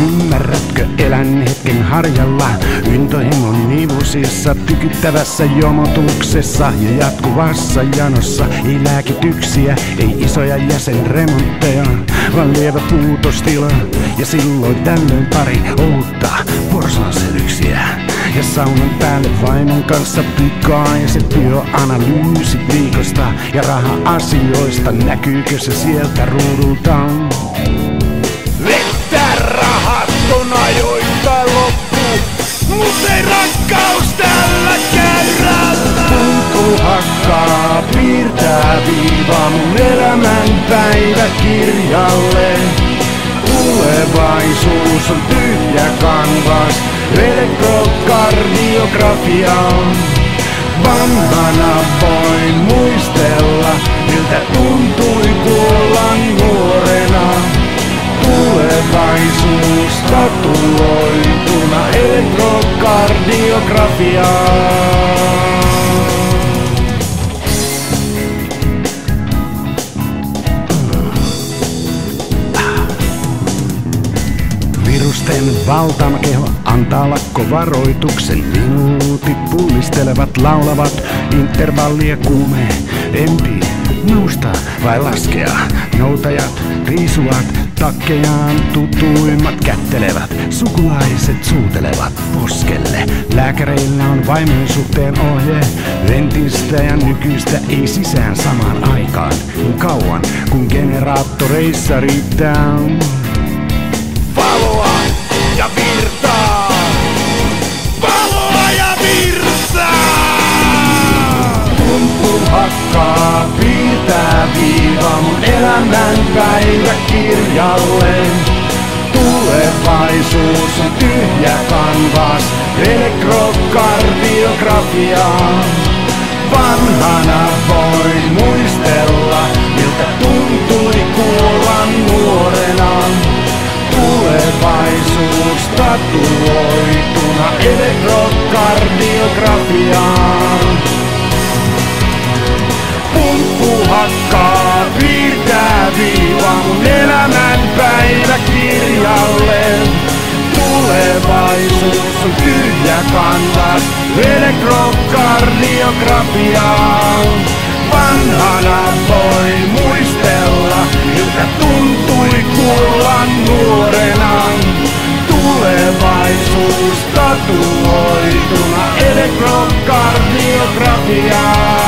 Ymmärrätkö, elän hetken harjalla, intohimon nivusissa, tykyttävässä jomotuksessa ja jatkuvassa janossa. Ei lääkityksiä, ei isoja jäsenremontteja, vaan lievä puutostila ja silloin tällöin pari uutta porsaansellyksiä. Ja saunan päälle vaimon kanssa pikaa ja se bioanalyysit viikosta ja raha-asioista, näkyykö se sieltä ruudulta? Vettä rahattona joita loppuu, mut ei rakkaus tällä käyrällä. Tuntuu hakkaa, piirtää viivaa mun elämän päiväkirjalle. Tulevaisuus on tyhjä kanvas, elektrokardiografia. Vanhana voin muistella, miltä tuntui kuolla nuorena. Tulevaisuus tatuoituna elektrokardiografiaan. Virusten valtaama keho antaa lakkovaroituksen. Minuutit pullistelevat, laulavat intervallia kuume. Empi nousta vai laskea. Noutajat riisuvat takkejaan, tutuimmat kättelevät. Sukulaiset suutelevat poskelle. Lääkäreillä on vaimon suhteen ohje. Entistä ja nykyistä ei sisään samaan aikaan. Niin kauan kun generaattoreissa riittää Valoa ja virtaa, valoa ja virtaa. Tuntuu hakkaa, piirtää viiva mun elämän päiväkirjalle. Tulevaisuus on tyhjä kanvas, elektrokardiografia. Vanhana voin muistella, miltä tuntui kuolla nuorena. Tulevaisuus tatuoituna elektrokardiografiaan. Pumppu hakkaa, piirtää viiva mun elämän päiväkirjalle. Tulevaisuus on tyhjä kanvas, elektrokardiografiaan. Vanhana voi muistella, miltä tuntui kuolla nuorena. Tulevaisuus tatuoituna elektrokardiografiaan.